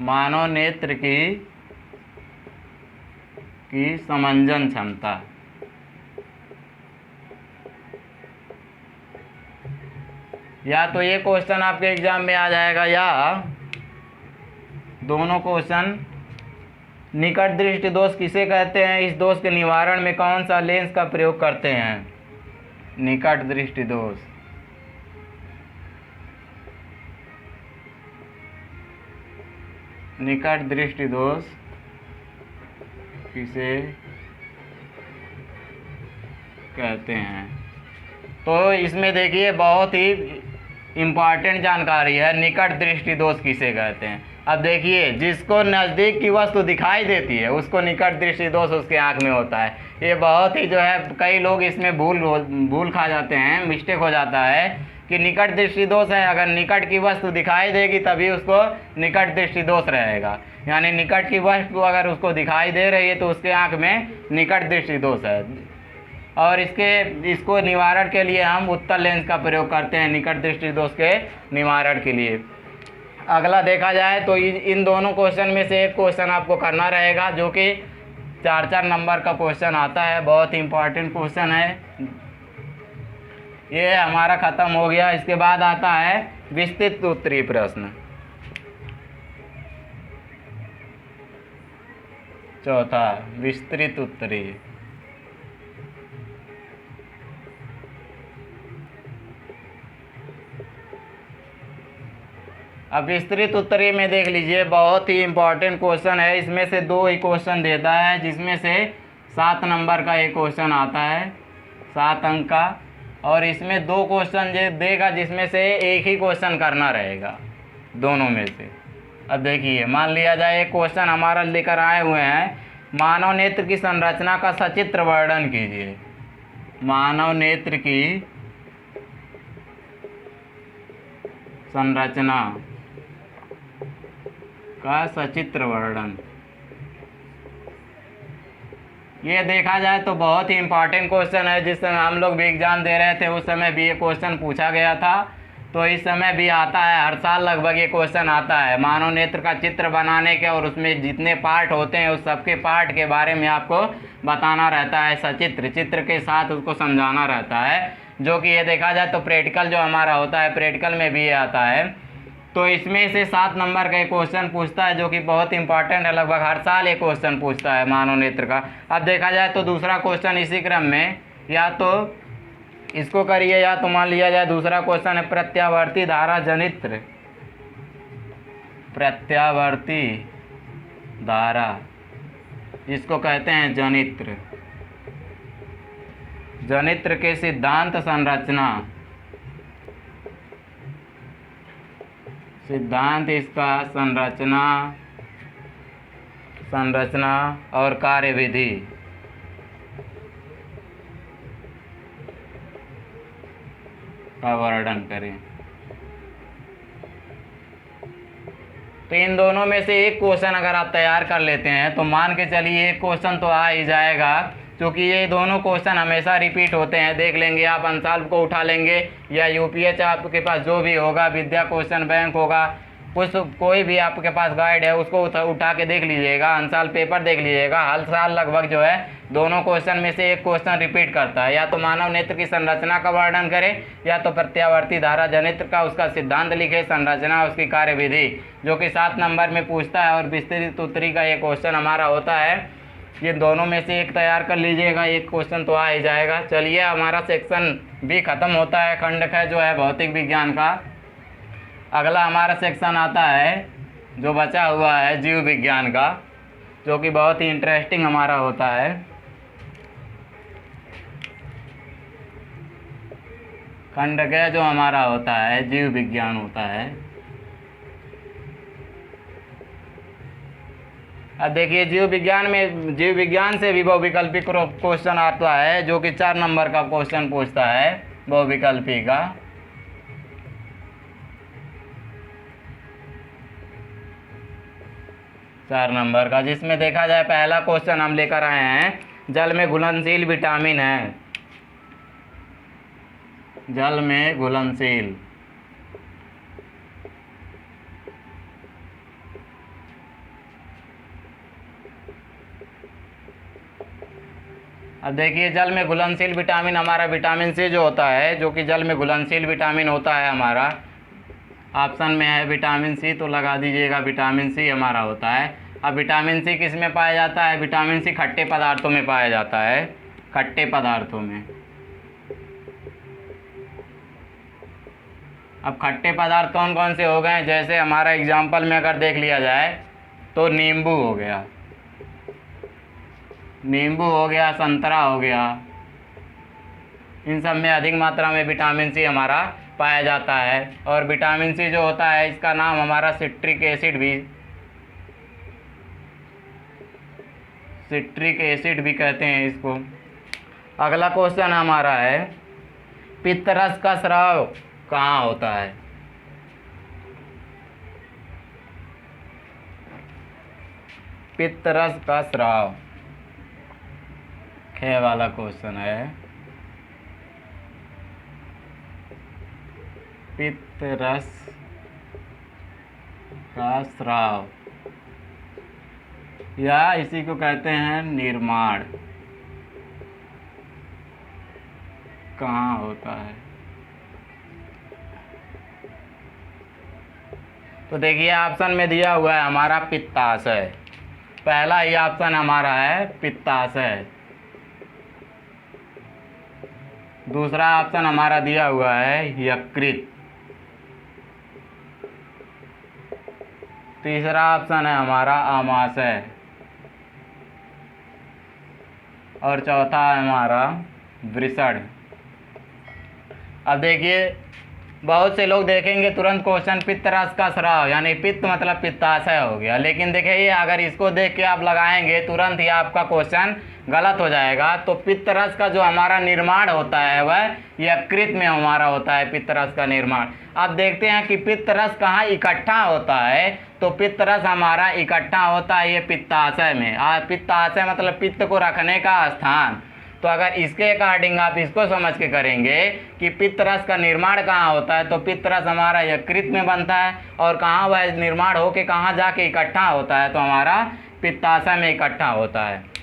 मानव नेत्र की समंजन क्षमता। या तो ये क्वेश्चन आपके एग्जाम में आ जाएगा, या दोनों क्वेश्चन, निकट दृष्टि दोष किसे कहते हैं? इस दोष के निवारण में कौन सा लेंस का प्रयोग करते हैं? निकट दृष्टि दोष। निकट दृष्टि दोष किसे कहते हैं। तो इसमें देखिए बहुत ही इम्पॉर्टेंट जानकारी है, निकट दृष्टि दोष किसे कहते हैं। अब देखिए जिसको नज़दीक की वस्तु दिखाई देती है उसको निकट दृष्टि दोष उसके आँख में होता है। ये बहुत ही जो है कई लोग इसमें भूल खा जाते हैं, मिस्टेक हो जाता है कि निकट दृष्टि दोष है, अगर निकट की वस्तु दिखाई देगी तभी उसको निकट दृष्टि दोष रहेगा। यानी निकट की वस्तु अगर उसको दिखाई दे रही है तो उसके आँख में निकट दृष्टि दोष है। और इसको निवारण के लिए हम उत्तल लेंस का प्रयोग करते हैं निकट दृष्टि दोष के निवारण के लिए। अगला देखा जाए तो इन दोनों क्वेश्चन में से एक क्वेश्चन आपको करना रहेगा जो कि 4-4 नंबर का क्वेश्चन आता है, बहुत इंपॉर्टेंट क्वेश्चन है। ये हमारा ख़त्म हो गया। इसके बाद आता है विस्तृत उत्तरीय प्रश्न। चौथा विस्तृत उत्तरीय। अब विस्तृत उत्तरीय में देख लीजिए, बहुत ही इम्पॉर्टेंट क्वेश्चन है। इसमें से 2 ही क्वेश्चन देता है, जिसमें से 7 नंबर का एक क्वेश्चन आता है 7 अंक का, और इसमें 2 क्वेश्चन देगा जिसमें से एक ही क्वेश्चन करना रहेगा दोनों में से। अब देखिए मान लिया जाए एक क्वेश्चन हमारा लेकर आए हुए हैं, मानव नेत्र की संरचना का सचित्र वर्णन कीजिए। मानव नेत्र की संरचना का सचित्र वर्णन। ये देखा जाए तो बहुत ही इम्पॉर्टेंट क्वेश्चन है। जिस समय हम लोग भी एग्ज़ाम दे रहे थे उस समय भी ये क्वेश्चन पूछा गया था, तो इस समय भी आता है, हर साल लगभग ये क्वेश्चन आता है। मानव नेत्र का चित्र बनाने के और उसमें जितने पार्ट होते हैं उस सबके पार्ट के बारे में आपको बताना रहता है, सचित्र चित्र के साथ उसको समझाना रहता है। जो कि ये देखा जाए तो प्रैक्टिकल जो हमारा होता है, प्रैक्टिकल में भी ये आता है। तो इसमें से 7 नंबर का एक क्वेश्चन पूछता है जो कि बहुत इंपॉर्टेंट है, लगभग हर साल एक क्वेश्चन पूछता है मानव नेत्र का। अब देखा जाए तो दूसरा क्वेश्चन इसी क्रम में, या तो इसको करिए या तो मान लिया जाए दूसरा क्वेश्चन है प्रत्यावर्ती धारा जनित्र। प्रत्यावर्ती धारा जिसको कहते हैं जनित्र। जनित्र के सिद्धांत संरचना, सिद्धांत इसका संरचना और कार्यविधि। का वर्णन करें। तो इन दोनों में से एक क्वेश्चन अगर आप तैयार कर लेते हैं तो मान के चलिए एक क्वेश्चन तो आ ही जाएगा, क्योंकि ये दोनों क्वेश्चन हमेशा रिपीट होते हैं। देख लेंगे आप, अंसाल्व को उठा लेंगे या यूपीएच आपके पास जो भी होगा, विद्या क्वेश्चन बैंक होगा, कुछ कोई भी आपके पास गाइड है उसको उठा के देख लीजिएगा, अंसाल्व पेपर देख लीजिएगा। हर साल लगभग जो है दोनों क्वेश्चन में से एक क्वेश्चन रिपीट करता है, या तो मानव नेत्र की संरचना का वर्णन करे या तो प्रत्यावर्ती धारा जनित्र का उसका सिद्धांत लिखे, संरचना उसकी कार्यविधि, जो कि 7 नंबर में पूछता है। और विस्तृत उत्तरी का ये क्वेश्चन हमारा होता है। ये दोनों में से एक तैयार कर लीजिएगा, एक क्वेश्चन तो आ ही जाएगा। चलिए हमारा सेक्शन भी खत्म होता है, खंड है जो है भौतिक विज्ञान का। अगला हमारा सेक्शन आता है जो बचा हुआ है जीव विज्ञान का, जो कि बहुत ही इंटरेस्टिंग हमारा होता है। खंड है जो हमारा होता है जीव विज्ञान होता है। अब देखिए जीव विज्ञान से भी बहुविकल्पी क्वेश्चन आता है, जो कि 4 नंबर का क्वेश्चन पूछता है बहुविकल्पी का। चार नंबर का, जिसमें देखा जाए पहला क्वेश्चन हम लेकर आए हैं, जल में घुलनशील विटामिन है। जल में घुलनशील अब देखिए जल में घुलनशील विटामिन हमारा विटामिन सी जो होता है, जो कि जल में घुलनशील विटामिन होता है हमारा। ऑप्शन में है विटामिन सी, तो लगा दीजिएगा विटामिन सी हमारा होता है। अब विटामिन सी किस में पाया जाता है? विटामिन सी खट्टे पदार्थों में पाया जाता है, खट्टे पदार्थों में। अब खट्टे पदार्थ कौन कौन से हो गए? जैसे हमारा एग्जाम्पल में अगर देख लिया जाए तो नींबू हो गया, नींबू हो गया, संतरा हो गया, इन सब में अधिक मात्रा में विटामिन सी हमारा पाया जाता है। और विटामिन सी जो होता है इसका नाम हमारा सिट्रिक एसिड भी कहते हैं इसको। अगला क्वेश्चन हमारा है, पित्तरस का स्राव कहाँ होता है? पित्तरस का स्राव, ख वाला क्वेश्चन है। पित्तरस का स्राव या इसी को कहते हैं निर्माण, कहाँ होता है? तो देखिए ऑप्शन में दिया हुआ है हमारा पित्ताशय, पहला ही ऑप्शन हमारा है पित्ताशय। दूसरा ऑप्शन हमारा दिया हुआ है यकृत। तीसरा ऑप्शन है हमारा आमाशय। और चौथा है हमारा वृषण। अब देखिए बहुत से लोग देखेंगे तुरंत क्वेश्चन पित्तरस का स्राव यानी पित्त मतलब पित्ताशय हो गया, लेकिन देखिए अगर इसको देख के आप लगाएंगे तुरंत ही आपका क्वेश्चन गलत हो जाएगा। तो पित्तरस का जो हमारा निर्माण होता है वह यकृत में हमारा होता है, पित्तरस का निर्माण। अब देखते हैं कि पित्तरस कहाँ इकट्ठा होता है। तो पित्तरस हमारा इकट्ठा होता है ये पित्ताशय में। पित्ताशय मतलब पित्त को रखने का स्थान। तो अगर इसके अकॉर्डिंग आप इसको समझ के करेंगे कि पित्तरस का निर्माण कहाँ होता है, तो पित्तरस हमारा यकृत में बनता है और कहाँ वह निर्माण होके कहाँ जाके इकट्ठा होता है, तो हमारा पित्ताशय में इकट्ठा होता है।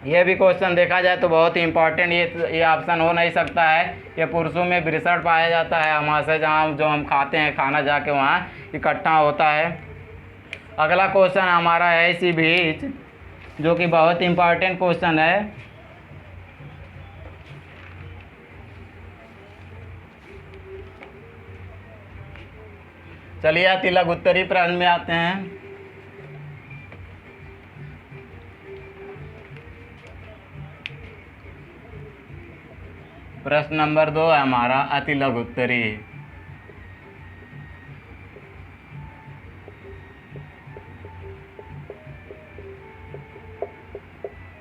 ये भी क्वेश्चन देखा जाए तो बहुत ही इंपॉर्टेंट ये ऑप्शन हो नहीं सकता है। ये पुरुषों में वृषण पाया जाता है, आमाशय जहाँ जो हम खाते हैं खाना जाके वहाँ इकट्ठा होता है। अगला क्वेश्चन हमारा है इसी बीच जो कि बहुत इंपॉर्टेंट क्वेश्चन है। चलिए तिलक उत्तरी प्रश्न में आते हैं। प्रश्न नंबर 2 है हमारा अतिलघु उत्तरी।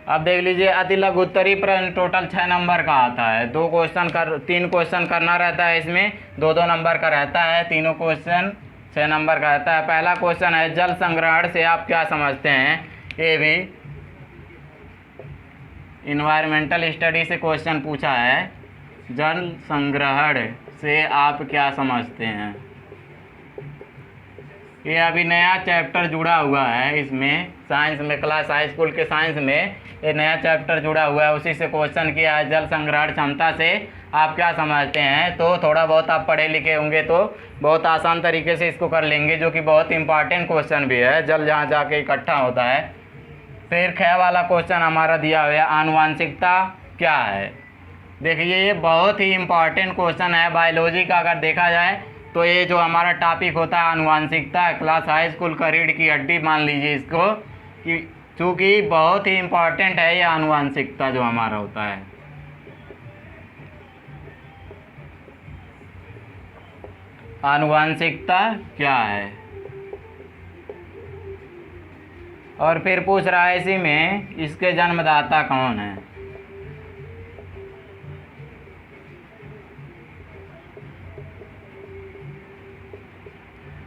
अब देख लीजिए अतिलघु उत्तरी प्रश्न टोटल 6 नंबर का आता है। 3 क्वेश्चन करना रहता है, इसमें 2-2 नंबर का रहता है। तीनों क्वेश्चन 6 नंबर का रहता है। पहला क्वेश्चन है जल संग्रहण से आप क्या समझते हैं? ये भी इन्वायरमेंटल स्टडी से क्वेश्चन पूछा है, जल संग्रहण से आप क्या समझते हैं? ये अभी नया चैप्टर जुड़ा हुआ है, इसमें साइंस में क्लास हाई स्कूल के साइंस में ये नया चैप्टर जुड़ा हुआ है, उसी से क्वेश्चन किया है। जल संग्रहण क्षमता से आप क्या समझते हैं? तो थोड़ा बहुत आप पढ़े लिखे होंगे तो बहुत आसान तरीके से इसको कर लेंगे, जो कि बहुत इंपॉर्टेंट क्वेश्चन भी है, जल जहाँ जाके इकट्ठा होता है। फिर ख वाला क्वेश्चन हमारा दिया हुआ है, आनुवांशिकता क्या है? देखिए ये बहुत ही इम्पॉर्टेंट क्वेश्चन है बायोलॉजी का। अगर देखा जाए तो ये जो हमारा टॉपिक होता है आनुवांशिकता, क्लास हाई स्कूल का रीढ़ की हड्डी मान लीजिए इसको, कि चूँकि बहुत ही इम्पॉर्टेंट है ये आनुवांशिकता जो हमारा होता है। आनुवांशिकता क्या है? और फिर पूछ रहा है इसी में इसके जन्मदाता कौन है?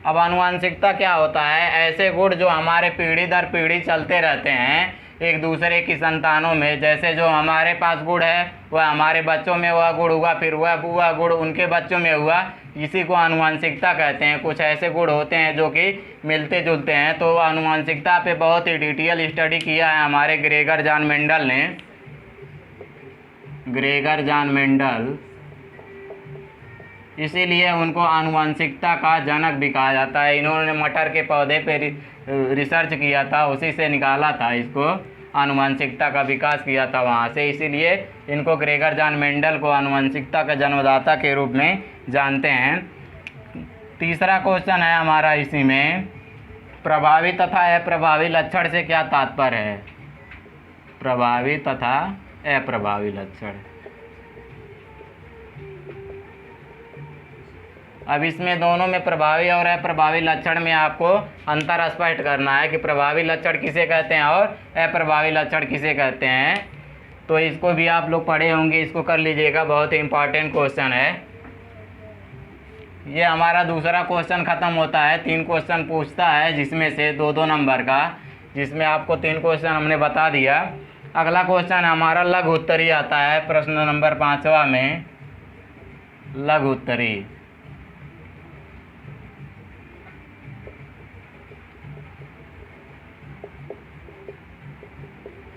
अब आनुवांशिकता क्या होता है? ऐसे गुण जो हमारे पीढ़ी दर पीढ़ी चलते रहते हैं एक दूसरे की संतानों में। जैसे जो हमारे पास गुण है वह हमारे बच्चों में वह गुण हुआ, फिर वह गुण उनके बच्चों में हुआ, इसी को आनुवांशिकता कहते हैं। कुछ ऐसे गुण होते हैं जो कि मिलते जुलते हैं। तो आनुवांशिकता पे बहुत ही डिटेल स्टडी किया है हमारे ग्रेगर जॉन मेंडल ने। ग्रेगर जॉन मेंडल, इसीलिए उनको आनुवांशिकता का जनक भी कहा जाता है। इन्होंने मटर के पौधे पे रिसर्च किया था, उसी से निकाला था इसको, आनुवांशिकता का विकास किया था वहाँ से, इसीलिए इनको ग्रेगर जॉन मेंडल को आनुवांशिकता का जन्मदाता के रूप में जानते हैं। तीसरा क्वेश्चन है हमारा इसी में, प्रभावी तथा अप्रभावी लक्षण से क्या तात्पर्य है? प्रभावी तथा अप्रभावी लक्षण। अब इसमें दोनों में प्रभावी और अप्रभावी लक्षण में आपको अंतर स्पष्ट करना है कि प्रभावी लक्षण किसे कहते हैं और अप्रभावी लक्षण किसे कहते हैं। तो इसको भी आप लोग पढ़े होंगे, इसको कर लीजिएगा, बहुत ही इंपॉर्टेंट क्वेश्चन है। ये हमारा दूसरा क्वेश्चन ख़त्म होता है। 3 क्वेश्चन पूछता है, जिसमें से 2-2 नंबर का, जिसमें आपको 3 क्वेश्चन हमने बता दिया। अगला क्वेश्चन हमारा लघु उत्तरी आता है, प्रश्न नंबर 5वां में लघु उत्तरी।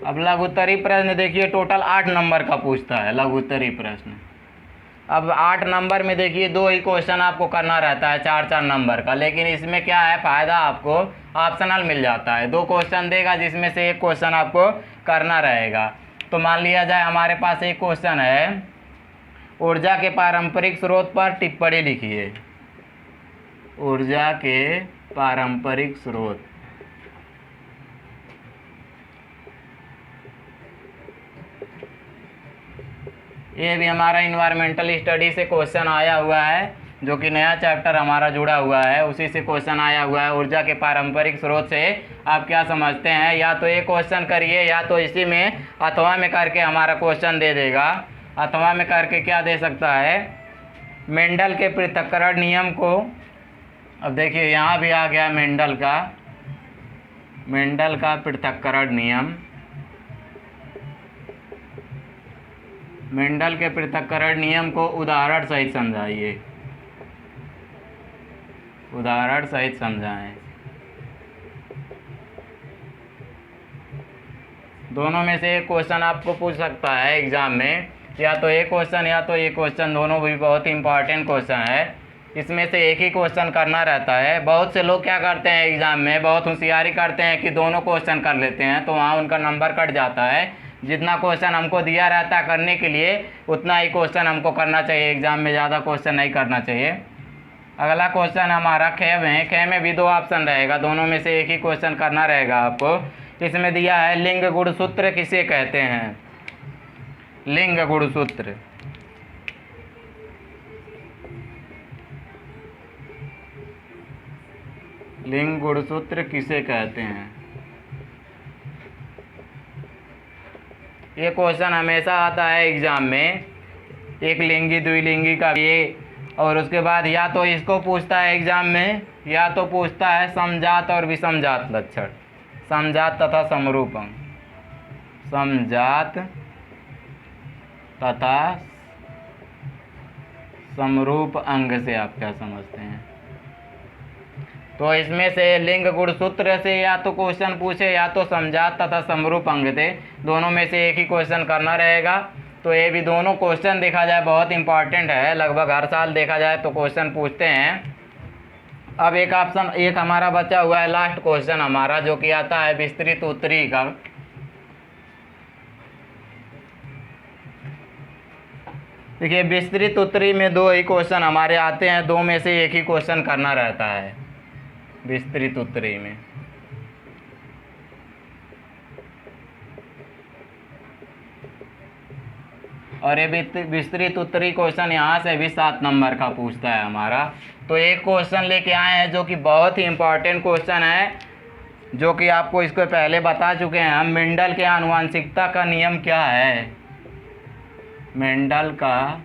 अब लघु उत्तरी प्रश्न देखिए, टोटल 8 नंबर का पूछता है लघु उत्तरी प्रश्न। अब 8 नंबर में देखिए 2 ही क्वेश्चन आपको करना रहता है 4-4 नंबर का, लेकिन इसमें क्या है फ़ायदा, आपको ऑप्शनल मिल जाता है। 2 क्वेश्चन देगा जिसमें से 1 क्वेश्चन आपको करना रहेगा। तो मान लिया जाए हमारे पास एक क्वेश्चन है, ऊर्जा के पारंपरिक स्रोत पर टिप्पणी लिखिए। ऊर्जा के पारंपरिक स्रोत। ये भी हमारा इन्वायरमेंटल स्टडी से क्वेश्चन आया हुआ है, जो कि नया चैप्टर हमारा जुड़ा हुआ है, उसी से क्वेश्चन आया हुआ है। ऊर्जा के पारंपरिक स्रोत से आप क्या समझते हैं? या तो एक क्वेश्चन करिए, या तो इसी में अथवा में करके हमारा क्वेश्चन दे देगा। अथवा में करके क्या दे सकता है? मेंडल के पृथक्करण नियम को, अब देखिए यहाँ भी आ गया मेंडल का पृथक्करण नियम। मेंडल के पृथक्करण नियम को उदाहरण सहित समझाइए। उदाहरण सहित समझाएं। दोनों में से एक क्वेश्चन आपको पूछ सकता है एग्जाम में, या तो एक क्वेश्चन या तो एक क्वेश्चन, दोनों भी बहुत ही इंपॉर्टेंट क्वेश्चन है। इसमें से एक ही क्वेश्चन करना रहता है। बहुत से लोग क्या करते हैं एग्जाम में, बहुत होशियारी करते हैं कि दोनों क्वेश्चन कर लेते हैं, तो वहाँ उनका नंबर कट जाता है। जितना क्वेश्चन हमको दिया रहता है करने के लिए, उतना ही क्वेश्चन हमको करना चाहिए एग्जाम में, ज़्यादा क्वेश्चन नहीं करना चाहिए। अगला क्वेश्चन हमारा ख में। ख में भी 2 ऑप्शन रहेगा, दोनों में से एक ही क्वेश्चन करना रहेगा आपको। इसमें दिया है लिंग गुणसूत्र किसे कहते हैं? लिंग गुणसूत्र। लिंग गुणसूत्र किसे कहते हैं? ये क्वेश्चन हमेशा आता है एग्जाम में, एक लिंगी द्विलिंगी का ये, और उसके बाद या तो इसको पूछता है एग्जाम में, या तो पूछता है समजात और विषमजात लक्षण, समजात तथा समरूप अंग। समजात तथा समरूप अंग से आप क्या समझते हैं? तो इसमें से लिंग गुणसूत्र से या तो क्वेश्चन पूछे, या तो समजात तथा समरूप अंग थे, दोनों में से एक ही क्वेश्चन करना रहेगा। तो ये भी दोनों क्वेश्चन देखा जाए बहुत इंपॉर्टेंट है, लगभग हर साल देखा जाए तो क्वेश्चन पूछते हैं। अब एक ऑप्शन एक हमारा बचा हुआ है, लास्ट क्वेश्चन हमारा, जो कि आता है विस्तृत उत्तरी का। देखिए विस्तृत उत्तरी में 2 ही क्वेश्चन हमारे आते हैं, 2 में से एक ही क्वेश्चन करना रहता है विस्तृत उत्तरी में। और ये विस्तृत उत्तरी क्वेश्चन यहाँ से भी 7 नंबर का पूछता है हमारा। तो एक क्वेश्चन लेके आए हैं जो कि बहुत ही इंपॉर्टेंट क्वेश्चन है, जो कि आपको इसको पहले बता चुके हैं हम। मेंडल के आनुवंशिकता का नियम क्या है? मेंडल का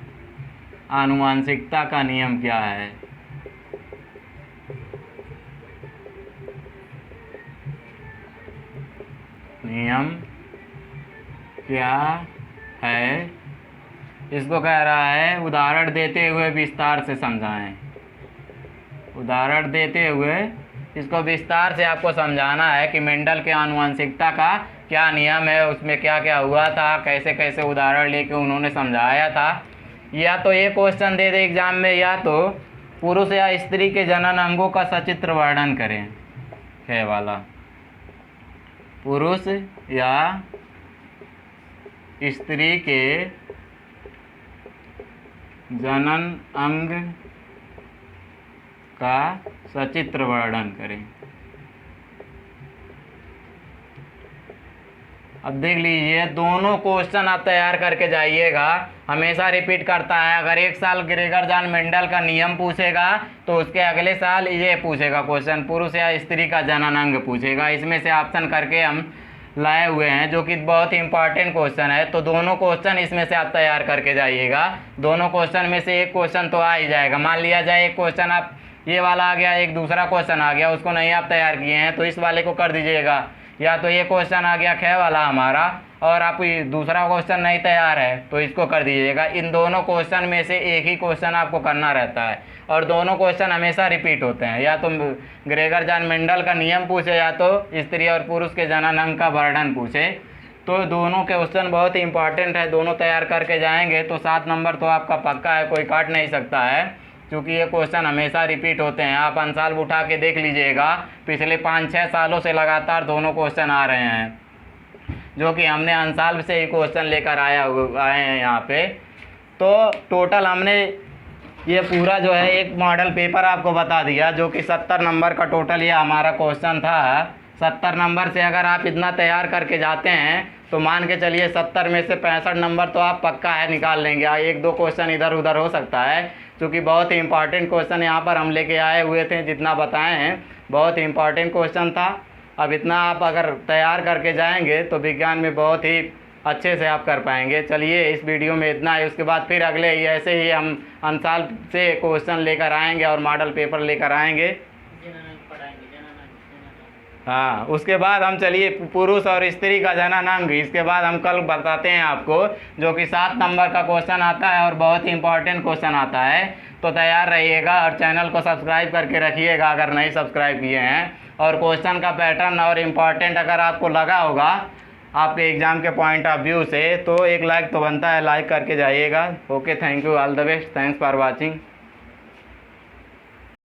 आनुवंशिकता का नियम क्या है? नियम क्या है? इसको कह रहा है उदाहरण देते हुए विस्तार से समझाएं। उदाहरण देते हुए इसको विस्तार से आपको समझाना है कि मेंडल के आनुवंशिकता का क्या नियम है, उसमें क्या क्या हुआ था, कैसे कैसे उदाहरण लेके उन्होंने समझाया था। या तो ये क्वेश्चन दे दे एग्जाम में, या तो पुरुष या स्त्री के जनन अंगों का सचित्र वर्णन करें। है वाला पुरुष या स्त्री के जनन अंग का सचित्र वर्णन करें। अब देख लीजिए, दोनों क्वेश्चन आप तैयार करके जाइएगा। हमेशा रिपीट करता है। अगर एक साल ग्रेगर जॉन मेंडल का नियम पूछेगा तो उसके अगले साल ये पूछेगा क्वेश्चन, पुरुष या स्त्री का जननांग पूछेगा। इसमें से ऑप्शन करके हम लाए हुए हैं, जो कि बहुत ही इंपॉर्टेंट क्वेश्चन है। तो दोनों क्वेश्चन इसमें से आप तैयार करके जाइएगा। दोनों क्वेश्चन में से एक क्वेश्चन तो आ ही जाएगा। मान लिया जाए एक क्वेश्चन आप ये वाला आ गया, एक दूसरा क्वेश्चन आ गया, उसको नहीं आप तैयार किए हैं तो इस वाले को कर दीजिएगा। या तो ये क्वेश्चन आ गया ख वाला हमारा और आप दूसरा क्वेश्चन नहीं तैयार है तो इसको कर दीजिएगा। इन दोनों क्वेश्चन में से एक ही क्वेश्चन आपको करना रहता है और दोनों क्वेश्चन हमेशा रिपीट होते हैं। या तो ग्रेगर जॉन मेंडल का नियम पूछे या तो स्त्री और पुरुष के जननांग का वर्णन पूछे। तो दोनों क्वेश्चन बहुत ही इंपॉर्टेंट है, दोनों तैयार करके जाएंगे तो 7 नंबर तो आपका पक्का है, कोई काट नहीं सकता है, क्योंकि ये क्वेश्चन हमेशा रिपीट होते हैं। आप अंसाल उठा के देख लीजिएगा, पिछले 5-6 सालों से लगातार दोनों क्वेश्चन आ रहे हैं, जो कि हमने अंसाल से ही क्वेश्चन लेकर आए हैं यहाँ पे। तो टोटल हमने ये पूरा जो है एक मॉडल पेपर आपको बता दिया, जो कि 70 नंबर का टोटल ये हमारा क्वेश्चन था। 70 नंबर से अगर आप इतना तैयार करके जाते हैं तो मान के चलिए 70 में से 65 नंबर तो आप पक्का है निकाल लेंगे। 1-2 क्वेश्चन इधर उधर हो सकता है, क्योंकि बहुत ही इंपॉर्टेंट क्वेश्चन यहाँ पर हम लेके आए हुए थे। जितना बताए हैं बहुत ही इंपॉर्टेंट क्वेश्चन था। अब इतना आप अगर तैयार करके जाएंगे तो विज्ञान में बहुत ही अच्छे से आप कर पाएंगे। चलिए इस वीडियो में इतना है, उसके बाद फिर अगले ही ऐसे ही हम अंसाल से क्वेश्चन लेकर आएंगे और मॉडल पेपर लेकर आएंगे। हाँ, उसके बाद हम चलिए पुरुष और स्त्री का जननांग, इसके बाद हम कल बताते हैं आपको, जो कि 7 नंबर का क्वेश्चन आता है और बहुत ही इंपॉर्टेंट क्वेश्चन आता है। तो तैयार रहिएगा और चैनल को सब्सक्राइब करके रखिएगा अगर नहीं सब्सक्राइब किए हैं। और क्वेश्चन का पैटर्न और इम्पॉर्टेंट अगर आपको लगा होगा आपके एग्ज़ाम के पॉइंट ऑफ व्यू से तो एक लाइक तो बनता है, लाइक करके जाइएगा। Okay, thank you, all the best, thanks for watching.